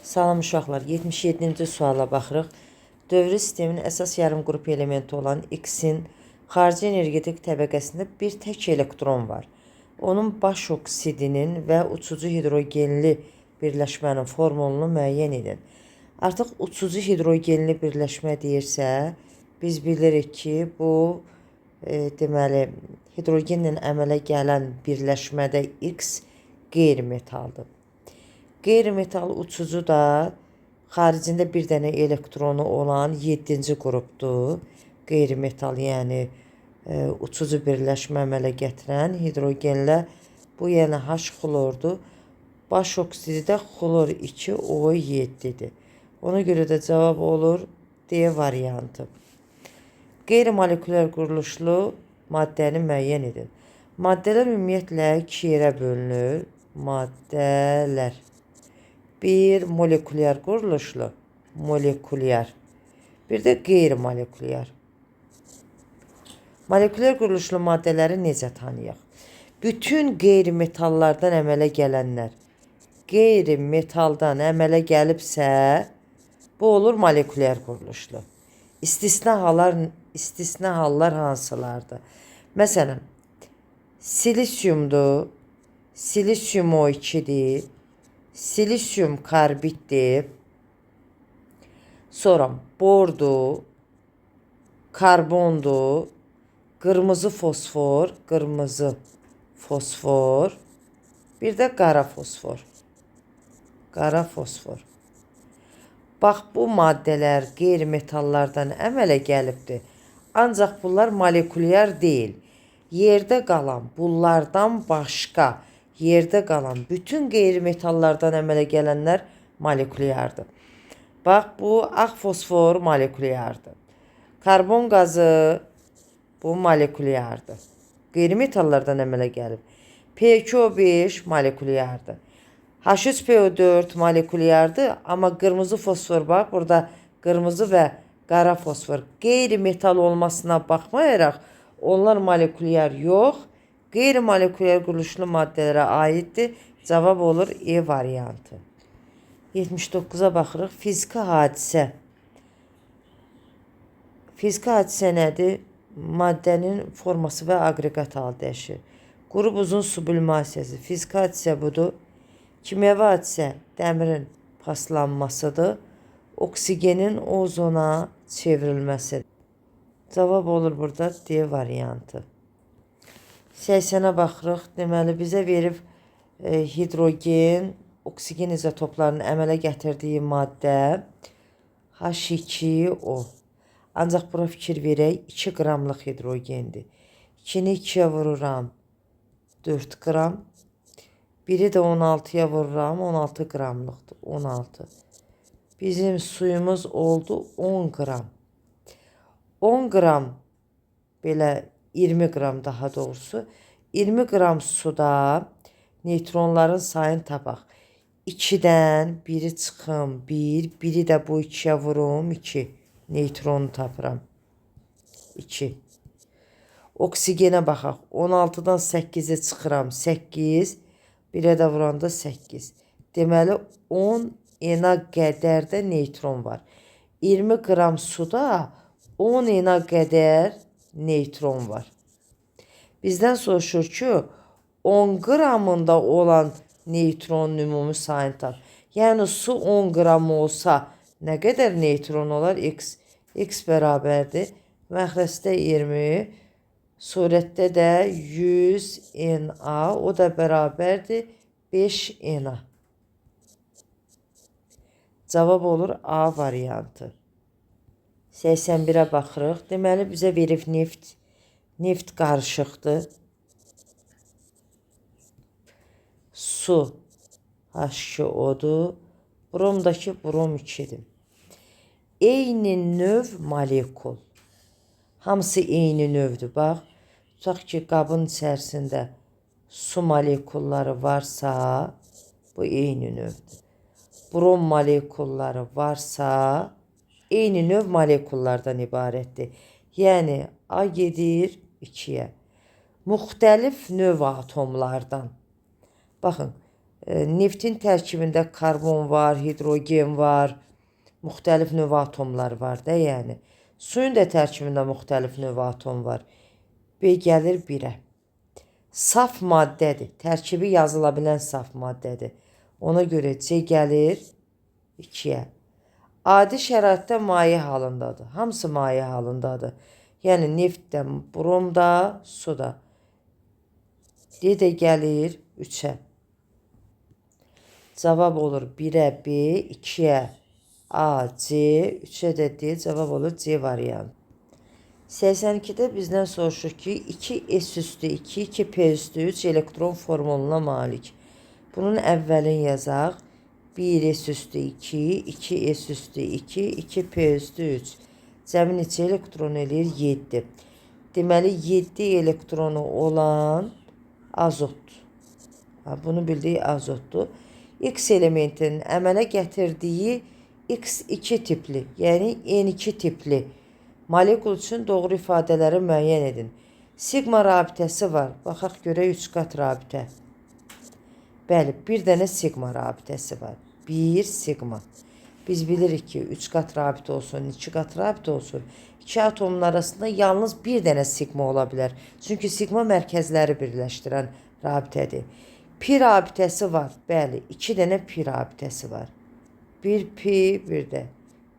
Salam uşaqlar, 77-ci suala baxırıq. Dövrü sistemin əsas yarım qrup elementi olan X-in xarici energetik təbəqəsində bir tək elektron var. Onun baş oksidinin və uçucu hidrogenli birləşmənin formulunu müəyyən edin. Artıq uçucu hidrogenli birləşmə deyirsə, biz bilirik ki, bu deməli hidrogenlə əmələ gələn birləşmədə X qeyri-metaldır. Qeyri-metal uçucu da xaricində bir dənə elektronu olan 7-ci qrupdur. Qeyri-metal, yəni uçucu birləşmə əmələ gətirən hidrogenlə bu yəni H xlordur. Baş oksidi də xlor 2O7-dir. Ona görə də cavab olur D variantı. Qeyri-molekulyar quruluşlu maddəni müəyyən edin. Maddələr ümumiyyətlə 2 yerə bölünür. Maddələr. Bir molekulyar quruluşlu, molekulyar. Bir də qeyri-molekulyar. Molekulyar quruluşlu maddələri necə tanıyaq? Bütün qeyri-metallardan əmələ gələnlər qeyri-metaldan əmələ gəlibsə, bu olur molekulyar quruluşlu. İstisna hallar hansılardır? Məsələn, silisiumdur, silisium O2-dir, silisium karbiddir, sonra bordur, karbondur, qırmızı fosfor, bir də qara fosfor. Bax, bu maddələr qeyri-metallardan əmələ gəlibdir. Ancaq bunlar molekulyar deyil. Yerdə qalan, bunlardan başqa yerdə qalan bütün qeyri-metallardan əmələ gələnlər molekulyardır. Bax, bu ağ fosfor molekulyardır. Karbon qazı, bu molekulyardır. Qeyri-metallardan əmələ gəlib. P2O5 molekulyardır. H3PO4 molekulyardır, amma qırmızı fosfor, bax, burada qırmızı və qara fosfor qeyri-metal olmasına baxmayaraq, onlar molekulyar yox, qeyri-molekulyar quruluşlu maddələrə aiddir. Cavab olur E variantı. 79-a baxırıq. Fiziki hadisə. Fiziki hadisə nədir? Maddənin forması və aqreqat halı dəyişir. Qrup uzun su bölünməsiyası. Fiziki hadisə budur. Kimyəvi hadisə dəmirin paslanmasıdır. Oksigenin ozona çevrilməsidir. Cavab olur burada D variantı. 80-ə baxırıq. Deməli, bizə verib hidrogen, oksigen izotoplarının əmələ gətirdiyi maddə H2O. Ancaq bura fikir verək, 2 qramlıq hidrogendir. 2-ni 2-yə vururam, 4 qram. Biri də 16-ya vururam, 16 qramlıqdır, 16. Bizim suyumuz oldu 10 qram. 10 qram, belə 20 qram daha doğrusu. 20 qram suda neytronların sayını tapaq. 2-dən biri çıxım, 1, biri də bu 2-yə vurum, 2. Neytronu tapıram. 2. Oksigenə baxaq. 16-dan 8-i çıxıram, 8. Birə də vuranda 8. Deməli, 10 ena qədər də neytron var. 20 qram suda 10 ena qədər neytron var. Bizdən soruşur ki, 10 qramında olan neytron ümumi sayını tap. Yəni, su 10 qram olsa nə qədər neytron olar? X. X bərabərdir. Məxrəcdə 20, surətdə də 100 Na, o da bərabərdir 5 Na. Cavab olur A variantı. 81-ə baxırıq. Deməli, bizə verib neft. Neft qarışıqdır. Su H2O-dur. Bromdakı brom 2-dir. Eyni növ molekul. Hamısı eyni növdür. Bax, tutaq ki, qabın içərisində su molekulları varsa, bu eyni növdür. Brom molekulları varsa, eyni növ molekullardan ibarətdir. Yəni, A gedir 2-yə. Müxtəlif növ atomlardan. Baxın, Neftin tərkibində karbon var, hidrogen var, müxtəlif növ atomlar var da, yəni. Suyun da tərkibində müxtəlif növ atom var. B gəlir 1-ə. Saf maddədir. Tərkibi yazıla bilən saf maddədir. Ona görə C gəlir 2-yə. Adi şəraitdə maye halındadır. Hamısı maye halındadır. Yəni neft də, brom da, su da. D də gəlir 3-ə. Cavab olur 1-ə B, 2-yə A, C, 3-ə də D. Cavab olur C variantı. 82-də bizdən soruşur ki, 2S üstü 2, 2P üstü 3 elektron formuluna malik. Bunun əvvəlini yazaq. 1S üstü 2, 2S üstü 2, 2P üstü 3. Cəmi neçə elektron eləyir? 7. Deməli, 7 elektronu olan azotdur. Bunu bildik, azotdur. X elementinin əmələ gətirdiyi X2 tipli, yəni N2 tipli molekul üçün doğru ifadələri müəyyən edin. Sigma rabitəsi var. Baxaq görək 3 qat rabitə. Bəli, bir dənə sigma rabitəsi var. 1 sigma. Biz bilirik ki, 3 qat rabitə olsun, 2 qat rabitə olsun. 2 atomun arasında yalnız bir dənə sigma ola bilər. Çünki sigma mərkəzləri birləşdirən rabitədir. Pi rabitəsi var. Bəli, 2 dənə pi rabitəsi var. 1 pi, bir də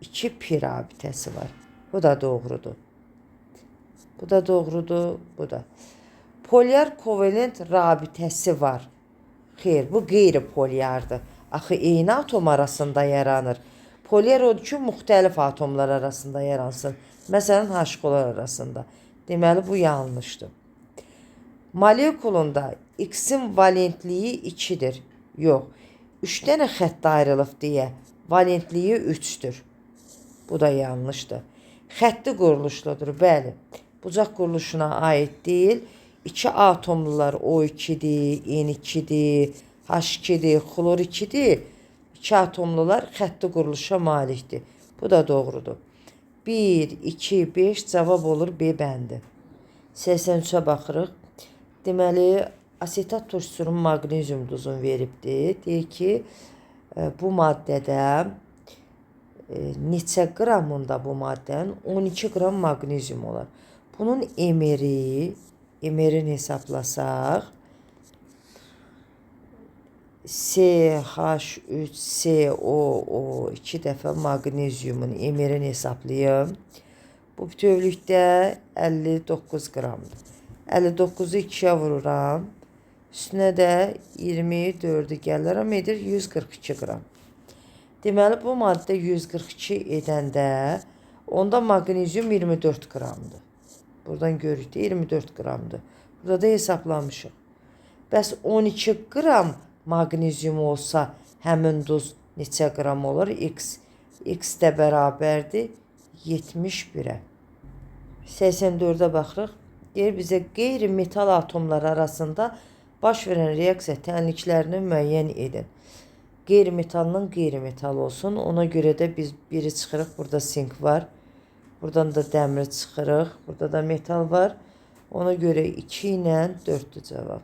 2 pi rabitəsi var. Bu da doğrudur. Bu da doğrudur, bu da. Polyar kovalent rabitəsi var. Xeyr, bu qeyri-polyardır. Axı eyni atom arasında yaranır. Polyar odur ki, müxtəlif atomlar arasında yaransın. Məsələn, H-qollar arasında. Deməli, bu yanlışdır. Molekulunda X-in valentliyi 2-dir. Yox, 3 dənə xətt ayrılıb deyə valentliyi 3-dür. Bu da yanlışdır. Xətti quruluşludur, bəli. Bucaq quruluşuna aid deyil. 2 atomlular O2-dir, N2-dir, H2-dir, xlor 2-dir. 2 atomlular xətti quruluşa malikdir. Bu da doğrudur. 1, 2, 5 cavab olur B bəndi. 83-ə baxırıq. Deməli, asetat turşusunun maqnezium duzunu veribdir. Deyir ki, bu maddədə neçə qramında bu maddənin 12 qram maqnezium olar. Bunun emerini hesablasaq, CH3CO 2 dəfə maqneziumun emerini hesablayım. Bu bütövlükdə 59 qramdır. 59-u 2-yə vururam. Üstünə də 24-ü gələrəm edir 142 qram. Deməli, bu maddə 142 edəndə onda maqnezium 24 qramdır. Buradan görürük də 24 qramdır. Burada da hesaplamışıq. Bəs 12 qram maqnezium olsa həmin duz neçə qram olur? X. X də bərabərdir 71-ə. 84-ə baxırıq. Deyir bizə qeyri-metal atomlar arasında baş verən reaksiya tənliklərini müəyyən edin. Qeyri-metaldan qeyri-metal olsun. Ona görə də biz biri çıxırıq. Burada sink var. Buradan da dəmir çıxırıq. Burada da metal var. Ona görə 2 ilə 4-dür cavab.